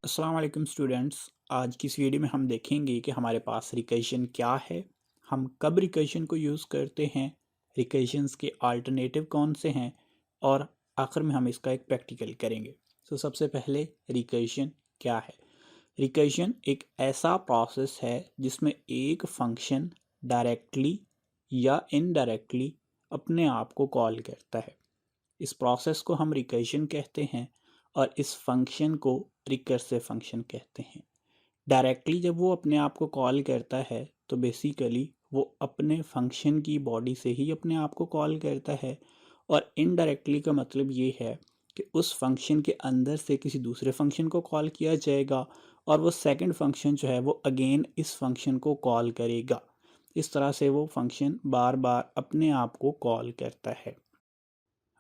अस्सलाम वालेकुम स्टूडेंट्स। आज की इस वीडियो में हम देखेंगे कि हमारे पास रिकर्शन क्या है, हम कब रिकर्शन को यूज़ करते हैं, रिकर्शंस के अल्टरनेटिव कौन से हैं और आखिर में हम इसका एक प्रैक्टिकल करेंगे। सबसे पहले रिकर्शन क्या है। रिकर्शन एक ऐसा प्रोसेस है जिसमें एक फंक्शन डायरेक्टली या इनडायरेक्टली अपने आप को कॉल करता है। इस प्रोसेस को हम रिकर्शन कहते हैं और इस फंक्शन को रिकर्सिव फंक्शन कहते हैं। डायरेक्टली जब वो अपने आप को कॉल करता है तो बेसिकली वो अपने फंक्शन की बॉडी से ही अपने आप को कॉल करता है, और इनडायरेक्टली का मतलब ये है कि उस फंक्शन के अंदर से किसी दूसरे फंक्शन को कॉल किया जाएगा और वो सेकंड फंक्शन जो है वो अगेन इस फंक्शन को कॉल करेगा। इस तरह से वो फंक्शन बार बार अपने आप को कॉल करता है।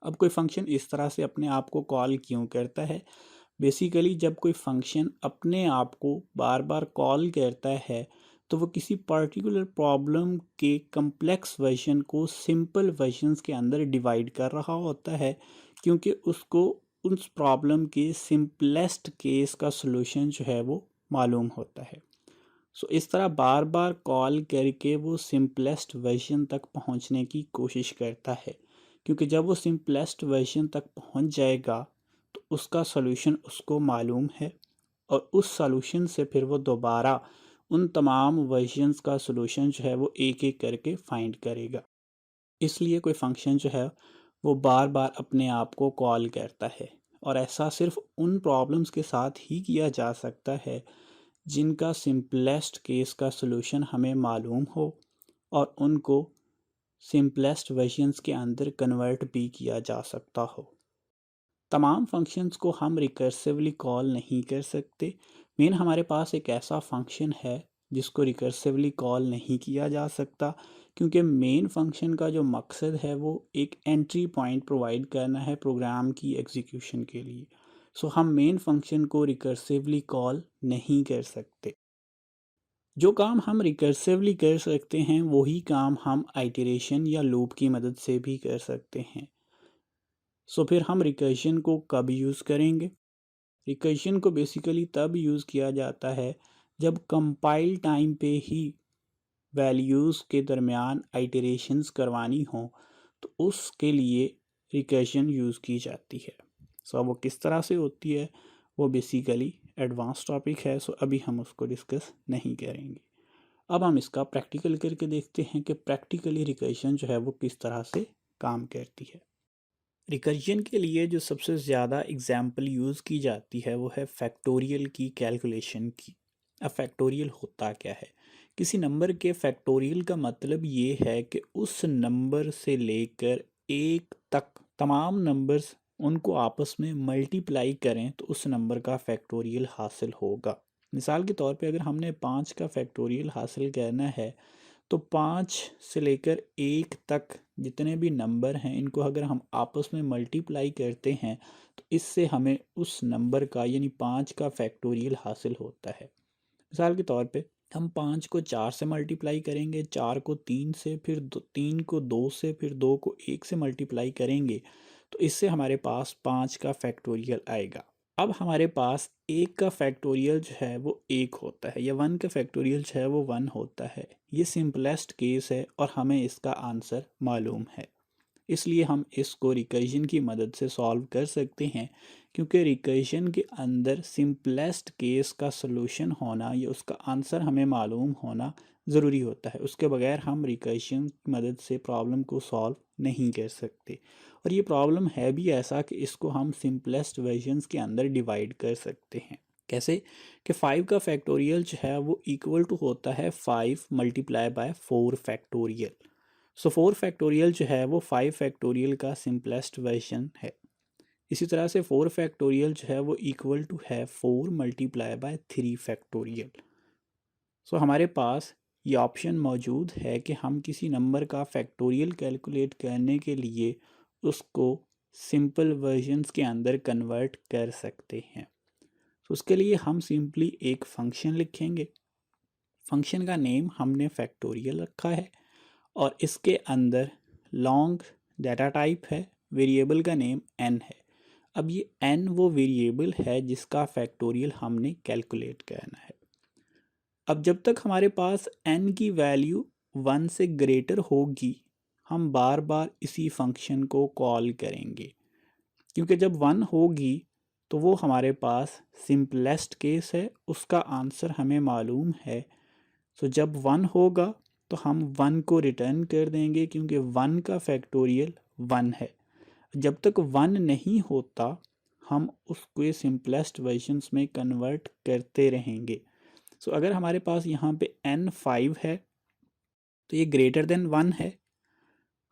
अब कोई फंक्शन इस तरह से अपने आप को कॉल क्यों करता है? बेसिकली जब कोई फंक्शन अपने आप को बार बार कॉल करता है तो वो किसी पर्टिकुलर प्रॉब्लम के कम्प्लेक्स वर्जन को सिंपल वर्जन्स के अंदर डिवाइड कर रहा होता है, क्योंकि उसको उस प्रॉब्लम के सिंपलेस्ट केस का सलूशन जो है वो मालूम होता है। इस तरह बार बार कॉल करके वो सिंपलेस्ट वर्जन तक पहुंचने की कोशिश करता है, क्योंकि जब वो सिंपलेस्ट वर्जन तक पहुंच जाएगा तो उसका सॉल्यूशन उसको मालूम है और उस सॉल्यूशन से फिर वो दोबारा उन तमाम वर्जन्स का सॉल्यूशन जो है वो एक एक करके फाइंड करेगा। इसलिए कोई फंक्शन जो है वो बार बार अपने आप को कॉल करता है, और ऐसा सिर्फ उन प्रॉब्लम्स के साथ ही किया जा सकता है जिनका सिंपलेस्ट केस का सलूशन हमें मालूम हो और उनको सिंपलेस्ट वर्जन्स के अंदर कन्वर्ट भी किया जा सकता हो। तमाम फंक्शंस को हम रिकर्सिवली कॉल नहीं कर सकते। मेन हमारे पास एक ऐसा फंक्शन है जिसको रिकर्सिवली कॉल नहीं किया जा सकता, क्योंकि मेन फंक्शन का जो मकसद है वो एक एंट्री पॉइंट प्रोवाइड करना है प्रोग्राम की एग्जीक्यूशन के लिए। हम मेन फंक्शन को रिकर्सिवली कॉल नहीं कर सकते। जो काम हम रिकर्सिवली कर सकते हैं वही काम हम आइटरेशन या लूप की मदद से भी कर सकते हैं। फिर हम रिकर्शन को कब यूज़ करेंगे? रिकर्शन को बेसिकली तब यूज़ किया जाता है जब कंपाइल टाइम पे ही वैल्यूज़ के दरमियान आइटरेशंस करवानी हो, तो उसके लिए रिकर्शन यूज़ की जाती है। अब वो किस तरह से होती है वो बेसिकली एडवांस टॉपिक है, अभी हम उसको डिस्कस नहीं करेंगे। अब हम इसका प्रैक्टिकल करके देखते हैं कि प्रैक्टिकली रिकर्शन जो है वो किस तरह से काम करती है। रिकर्जन के लिए जो सबसे ज़्यादा एग्जाम्पल यूज़ की जाती है वो है फैक्टोरियल की कैलकुलेशन की। अब फैक्टोरियल होता क्या है? किसी नंबर के फैक्टोरियल का मतलब ये है कि उस नंबर से लेकर एक तक तमाम नंबर्स उनको आपस में मल्टीप्लाई करें तो उस नंबर का फैक्टोरियल हासिल होगा। मिसाल के तौर पे अगर हमने 5 का फैक्टोरियल हासिल करना है तो 5 से लेकर 1 तक जितने भी नंबर हैं इनको अगर हम आपस में मल्टीप्लाई करते हैं तो इससे हमें उस नंबर का यानी 5 का फैक्टोरियल हासिल होता है। मिसाल के तौर पे हम 5 को 4 से मल्टीप्लाई करेंगे, 4 को 3 से, फिर 3 को 2 से, फिर 2 को 1 से मल्टीप्लाई करेंगे तो इससे हमारे पास 5 का फैक्टोरियल आएगा। अब हमारे पास 1 का फैक्टोरियल जो है वो 1 होता है, या 1 का फैक्टोरियल जो है वो 1 होता है। ये सिंपलेस्ट केस है और हमें इसका आंसर मालूम है, इसलिए हम इसको रिकर्जन की मदद से सॉल्व कर सकते हैं, क्योंकि रिकर्जन के अंदर सिंपलेस्ट केस का सलूशन होना या उसका आंसर हमें मालूम होना ज़रूरी होता है। उसके बगैर हम रिकर्जन की मदद से प्रॉब्लम को सॉल्व नहीं कर सकते। और ये प्रॉब्लम है भी ऐसा कि इसको हम सिंपलेस्ट वर्जन्स के अंदर डिवाइड कर सकते हैं। कैसे? कि 5 का फैक्टोरियल जो है वो इक्वल टू होता है 5 मल्टीप्लाई बाय 4 फैक्टोरियल। 4 फैक्टोरियल जो है वो 5 फैक्टोरियल का सिंपलेस्ट वर्जन है। इसी तरह से 4 फैक्टोरियल जो है वो इक्वल टू है 4 मल्टीप्लाई बाय 3 फैक्टोरियल। हमारे पास ये ऑप्शन मौजूद है कि हम किसी नंबर का फैक्टोरियल कैलकुलेट करने के लिए उसको सिंपल वर्जन्स के अंदर कन्वर्ट कर सकते हैं। उसके लिए हम सिंपली एक फंक्शन लिखेंगे फंक्शन का नेम हमने फैक्टोरियल रखा है और इसके अंदर लॉन्ग डाटा टाइप है, वेरिएबल का नेम n है। अब ये n वो वेरिएबल है जिसका फैक्टोरियल हमने कैलकुलेट करना है। अब जब तक हमारे पास n की वैल्यू 1 से ग्रेटर होगी हम बार बार इसी फंक्शन को कॉल करेंगे, क्योंकि जब 1 होगी तो वो हमारे पास सिंपलेस्ट केस है, उसका आंसर हमें मालूम है। सो जब 1 होगा तो हम 1 को रिटर्न कर देंगे क्योंकि 1 का फैक्टोरियल 1 है। जब तक 1 नहीं होता हम उसको सिंपलेस्ट वर्जन्स में कन्वर्ट करते रहेंगे। सो अगर हमारे पास यहाँ पे n 5 है तो ये ग्रेटर देन 1 है।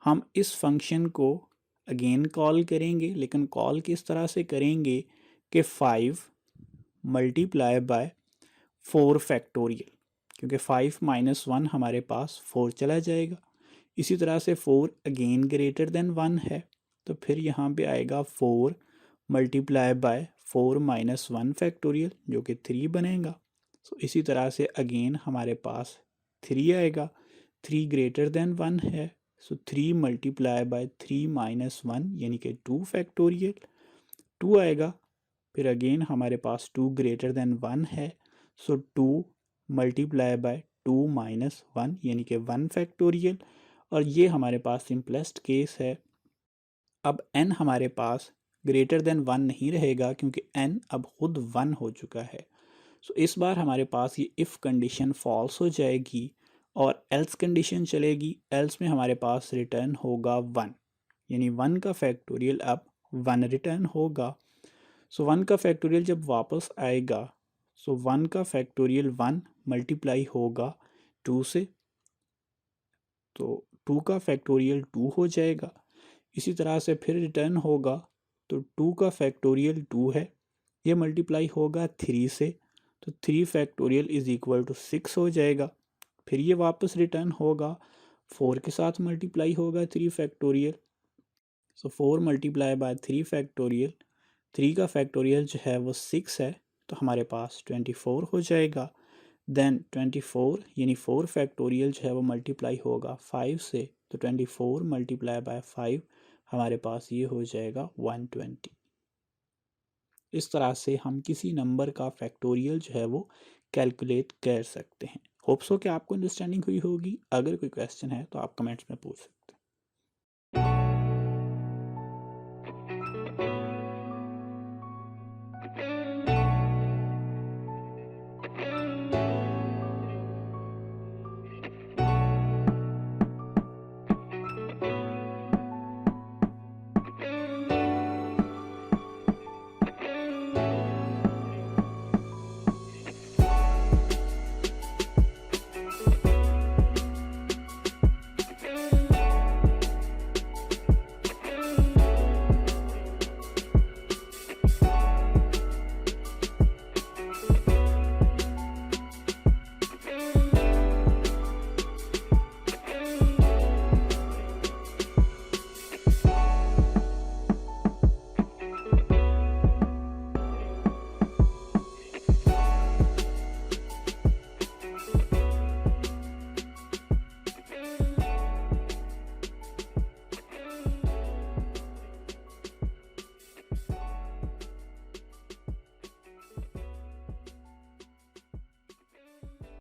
हम इस फंक्शन को अगेन कॉल करेंगे, लेकिन कॉल किस तरह से करेंगे कि 5 मल्टीप्लाई बाय 4 फैक्टोरियल, क्योंकि 5 माइनस 1 हमारे पास 4 चला जाएगा। इसी तरह से 4 अगेन ग्रेटर देन 1 है तो फिर यहाँ पे आएगा 4 मल्टीप्लाई बाय 4 माइनस 1 फैक्टोरियल जो कि 3 बनेगा। सो इसी तरह से अगेन हमारे पास 3 आएगा, 3 ग्रेटर देन 1 है। सो 3 मल्टीप्लाई बाय 3 माइनस 1 यानी कि 2 फैक्टोरियल, 2 आएगा। फिर अगेन हमारे पास 2 ग्रेटर देन 1 है, सो 2 मल्टीप्लाई बाय 2 माइनस 1 यानी कि 1 फैक्टोरियल। और ये हमारे पास सिंपलेस्ट केस है। अब n हमारे पास ग्रेटर देन 1 नहीं रहेगा क्योंकि n अब खुद 1 हो चुका है। सो इस बार हमारे पास ये इफ़ कंडीशन फॉल्स हो जाएगी और एल्स कंडीशन चलेगी। एल्स में हमारे पास रिटर्न होगा 1, यानी 1 का फैक्टोरियल अब 1 रिटर्न होगा। सो 1 का फैक्टोरियल जब वापस आएगा सो 1 का फैक्टोरियल 1 मल्टीप्लाई होगा 2 से, तो 2 का फैक्टोरियल 2 हो जाएगा। इसी तरह से फिर रिटर्न होगा तो 2 का फैक्टोरियल 2 है, ये मल्टीप्लाई होगा 3 से, तो 3 फैक्टोरियल इज इक्वल टू 6 हो जाएगा। फिर ये वापस रिटर्न होगा 4 के साथ मल्टीप्लाई होगा 3 factorial, so 4 multiply by 3 factorial, 3 का फैक्टोरियल जो है वो 6 है, तो हमारे पास 24 हो जाएगा। देन 24 यानी 4 फैक्टोरियल जो है वो मल्टीप्लाई होगा 5 से, तो 24 मल्टीप्लाई बाय 5 हमारे पास ये हो जाएगा 120। इस तरह से हम किसी नंबर का फैक्टोरियल जो है वो कैलकुलेट कर सकते हैं। होप्स हो कि आपको अंडरस्टैंडिंग हुई होगी। अगर कोई क्वेश्चन है तो आप कमेंट्स में पूछ सकते हैं।